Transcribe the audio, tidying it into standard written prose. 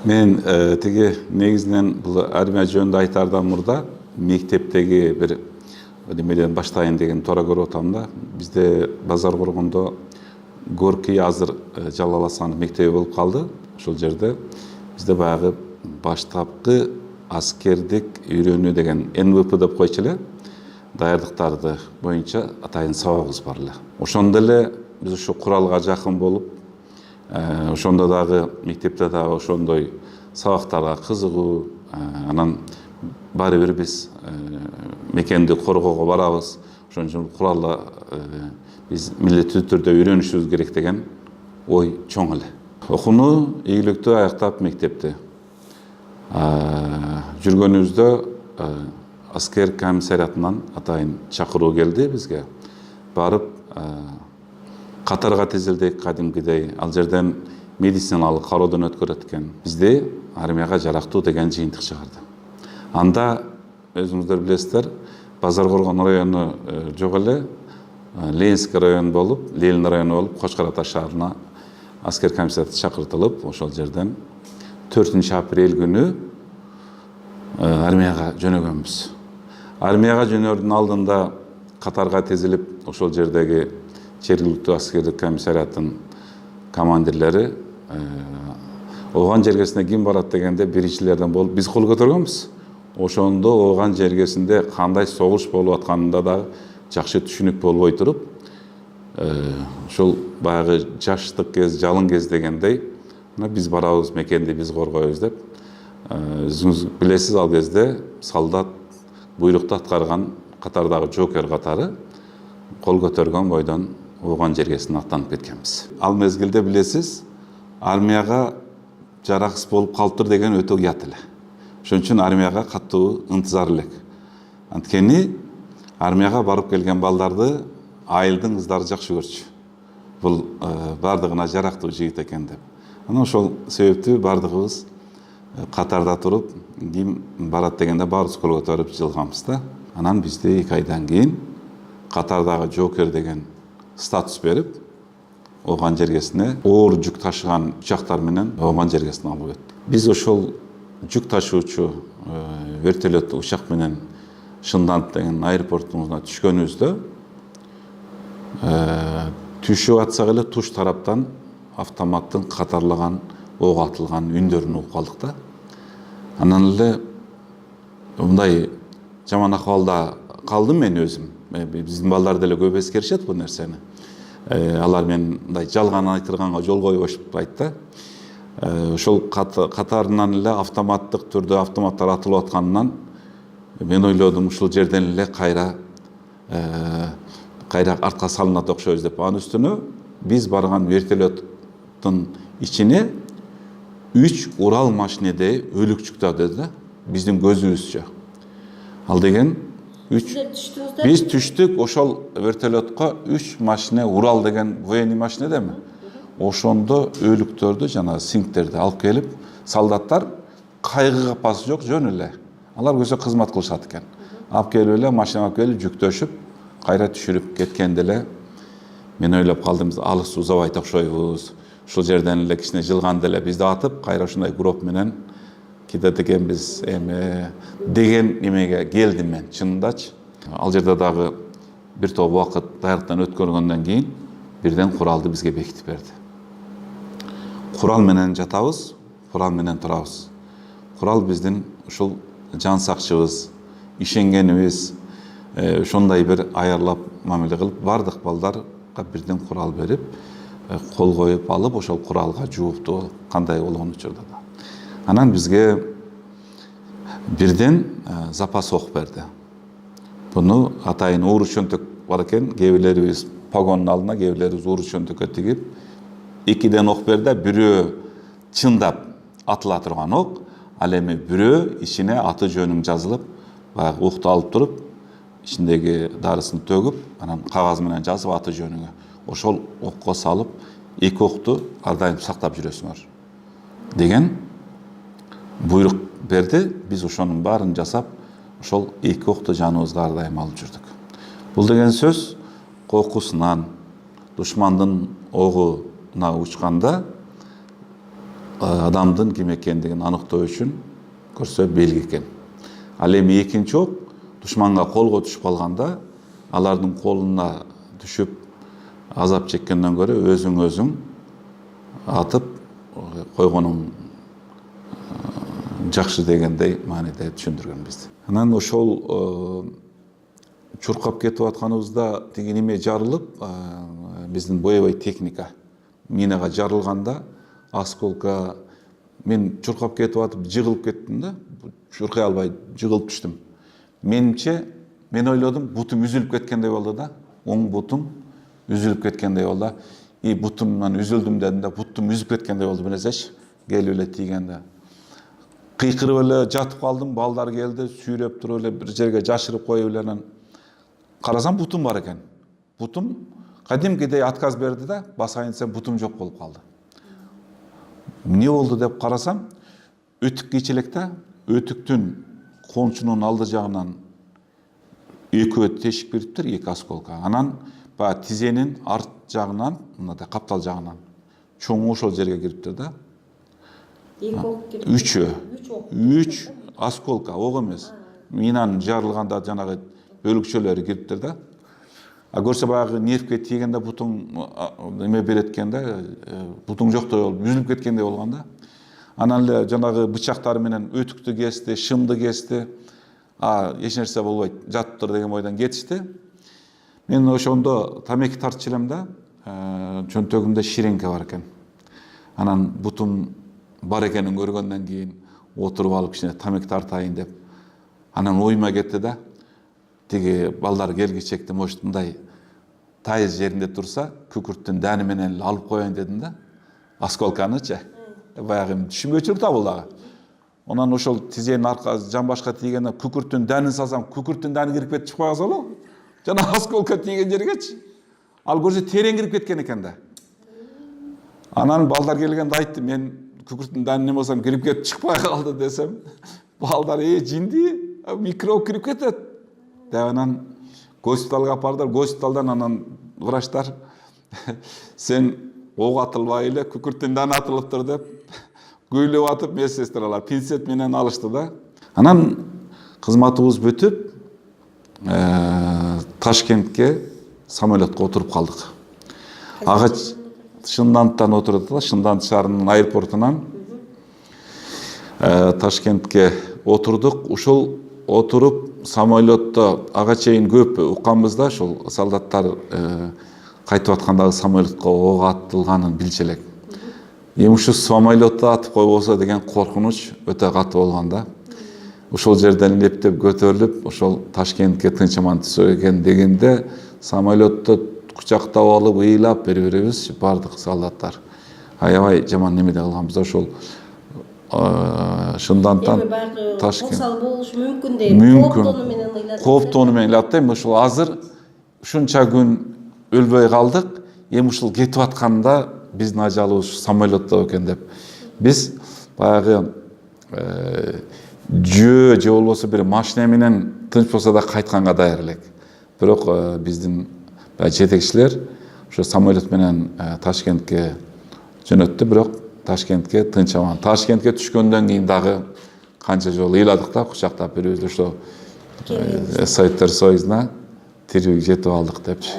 Мен теге негизинен бул армия жөнүндө айтаардан мурда мектептеги бир немеден баштайын деген туура көрүп атам да. Бизде Базар Коргондо Горький азыр Жалал Асанов мектеби болуп калды. Ошол жерде бизде баягы баштапкы аскердик үйрөнүү деген НВП деп койчу эле даярдыктарды боюнча атайын сабагыбыз бар эле. Ошондо эле биз ушу куралга жакын болуп, ошондо дагы мектепте дагы ошондой сабактарга кызыгуу, анан баары бир биз мекенди коргоого барабыз. Ошон үчүн куралды биз милдеттүү түрдө үйрөнүшүбүз керек деген ой чоң эле. Окууну ийгиликтүү аяктап мектепти жүргөнүбүздө аскер комиссариатынан атайын чакыруу келди бизге. Барып катарга тизилдик кадимкидей. Ал жерден медициналык кароодон өткөрөт экен. Бизди армияга жарактуу деген жыйынтык чыгарды. Анда өзүңүздөр билесиздер, Базар Коргон району жок эле, Ленинский район болуп, Ленин району болуп, Кочкор Ата шаарына аскер комиссариаты чакыртылып, ошол жерден 4 апрель күнү армияга жөнөгөнбүз. Армияга жөнөрдүн алдында катарга тизилип, ошол жердеги жергиликтүү аскердик комиссариаттын командирлери ооган жергесине ким барат дегенде биринчилерден болуп биз кол көтөргөнбүз. Ошондо ооган жергесинде кандай согуш болуп атканында да жакшы түшүнүк болбой туруп, ошол баягы жаштык кез, жалын кез дегендей, биз барабыз, мекенди биз коргойбуз деп. Өзүңүз билесиз, ал кезде солдат буйрукту аткарган катардагы жокер катары кол көтөргөн бойдон ооган жергесине аттанып кеткенбиз. Ал мезгилде билесиз, армияга жараксыз болуп калыптыр деген өтө уят эле. Ошон үчүн армияга катуу ынтызар элек. Анткени армияга барып келген балдарды айылдын кыздары жакшы көрчү. Бул бардыгына жарактуу жигит экен деп. Анан ошол себептүү бардыгыбыз катарда туруп, ким барат дегенде баарыбыз кол көтөрүп жылганбыз да. Анан бизди 2 айдан кийин катардагы жокер деген статус берип, ооган жергесине оор жүк ташыган учактар менен ооган жергесине алып өттү. Биз ошол жүк ташуучу вертолет учак менен Шындант деген аэропортуна түшкөнүбүздө түшүп атсак эле туш тараптан автоматтын катарлаган ок атылган үндөрүн угуп калдык да. Анан эле мындай жаман акыбалда калдым мен өзүм. Биздин балдар деле көп эскеришет бул нерсени. Алар мен мындай жалган айтырганга жол койбошпайт да. Ошол катарынан эле автоматтык түрдө автоматтар атылып атканынан мен ойлодум, ушул жерден эле кайра артка салынат окшойбуз деп. Анын үстүнө биз барган вертолеттин ичине 3 Урал машинеде өлүк жүктөдү да, биздин көзүбүзчө. Ал деген биз түштүк, ошол вертолетко 3 машине Урал деген военный машина деби? Ошондо өлүктөрдү, жана сиңктерди алып келип, солдаттар кайгы капасы жок, жөн эле. Алар көзө кызмат кылышат экен. Алып келип эле машинага алып келип жүктөшүп, кайра түшүрүп кеткенде эле мен ойлоп калдым, алыс узабайт окшойбуз. Ушул жерден эле кичине жылганда эле бизди атып, кайра ушундай гроб менен кетет экенбиз деген немеге келдим мен, чынындачы. Ал жерде дагы бир топ убакыт даярдыктан өткөргөндөн кийин бирден куралды бизге бекитип берди. Курал менен жатабыз, курал менен турабыз. Курал биздин ушул жан сакчыбыз, ишенгенибиз, ошондой бир аярлап мамиле кылып, бардык балдарга бирден курал берип, кол коюп алып, ошол куралга жооптуу кандай болгон учурда да. Анан бизге бирден запас ок берди. Буну атайын уур чөнтөк бар экен, кээ бирлерибиз погондун алдына, кээ бирлерибиз уур чөнтөккө тигип, 2ден ок берди, бирөө чындап атыла турган ок, ал эми бирөө ичине аты жөнүң жазылып, баягы окту алып туруп, ичиндеги дарысын төгүп, анан кагаз менен жазып аты жөнүңө. Ошол окко салып, 2 окту ар дайым сактап жүрөсүңөр деген буйрук берди. Биз ошонун баарын жасап, ошол 2 окту жаныбызга ар дайым алып жүрдүк. Бул деген сөз коркусунан, душмандын огуна учканда адамдын ким экендигин аныктоо үчүн көрсө белги экен. Ал эми экинчи ок душманга колго түшүп калганда алардын колуна түшүп азап чеккенден көрө өзүң атып койгонуң жакшы дегендей мааниде түшүндүргөнбүз. Анан ошол чуркап кетип атканыбызда тиги неме жарылып, биздин боевой техника минага жарылганда осколка мен чуркап кетип атып жыгылып кеттим да, чуркай албай жыгылып түштүм. Менимче мен ойлодум бутум үзүлүп кеткендей болду да, оң бутум үзүлүп кеткендей болду. И бутумдан үзүлдүм дедим да, бутум үзүп кеткендей болду билесиз, келип эле тийгенде. Кыйкырып эле жатып калдым, балдар келди, сүйрөп туруп эле бир жерге жашырып коюп эле анан карасам бутум бар экен. Бутум кадимкидей отказ берди да, басайын десем бутум жок болуп калды. Не болду деп карасам, өтүк кийчелекте өтүктүн кончунун алды жагынан экөө тешик бериптир, 2 осколка. Анан баягы тизенин арт жагынан, мындай каптал жагынан чоңу ошол жерге кириптир да. 2 ок кирип. 3 осколка, ок эмес. Минанын жарылганда жанагы бөлүкчөлөрү кириптир да. А көрсө баягы нервке тийгенде бутуң неме берет экен да, бутуң жоктой болуп, үзүлүп кеткендей болгон да. Анан эле жанагы бычактары менен өтүктү кести, шымды кести. Эч нерсе болбойт, жатыптыр деген ойдон кетишти. Мен ошондо тамеки тартчу элем да, чөнтөгүмдө ширеңке бар экен. Анан бутум бар экенин көргөндөн кийин отуруп алып кичине тамеки тартайын деп. Анан оюма кетти да, тиги балдар келгичекти, может мындай тайыз жеринде турса, күкүрттүн дәни менен алып коеюн дедим да. Осколканычы. Баягы түшүнгөчүлүк да бул дагы. Онан ошол тизенин арка жамбашка тийгенде күкүрттүн дәнин салсам, күкүрттүн дәни кирип кетип чыкпай калса болобу? Жана осколка тийген жергечи. Ал көрсө терең кирип кеткен экен да. Анан балдар келгенде айтты, мен күкүрттүн дәнин неме болсам кирип кетип чыкпай калды десем, балдар жинди, микроб кирип кетет. Деп анан госпиталга апардылар, госпиталдан анан врачтар сен ок атылбай эле күкүрттүн дәни атылыптыр деп күйлөп атып, медсестралар пинцет менен алышты да. Анан кызматыбыз бүтүп, Ташкентке самолетке отуруп калдык. Ага Шындандтан отурдук да, Шындант шаарынын аэропортунан Ташкентке отурдук. Ошол отуруп самолетто ага чейин көп укканбыз да, ошол солдаттар кайтып аткандагы самолетко ок атылганын билчү элек. Эми ушу самолетто атып койбосо деген коркунуч өтө катуу болгон да. Ошол жерден лептеп көтөрүлүп, ошол Ташкентке тынч аман түшө экен дегенде самолетто кучактап алып, ыйлап бири-бирибиз бардык солдаттар. Аябай жаман немеде калганбыз да, ошол Шынданттан Ташкент. Косал болушу мүмкүн дейм. Коптону менен ыйлап. Коптону менен ыйлап дейм. Ошол азыр ушунча күн өлбөй калдык. Эми ушул кетип атканда биздин ажалыбыз самолетто экен деп. Биз баягы жөө же болбосо бир машина менен тынч болсо да кайтканга даяр элек. Бирок биздин жетекчилер ошо самолет менен Ташкентке жөнөттү, бирок Ташкентке тынч аман. Ташкентке түшкөндөн кийин дагы канча жолу ыйладык да, кучактап бири-бирибизди ошо Советтер Союзуна тирүү жетип алдык депчи.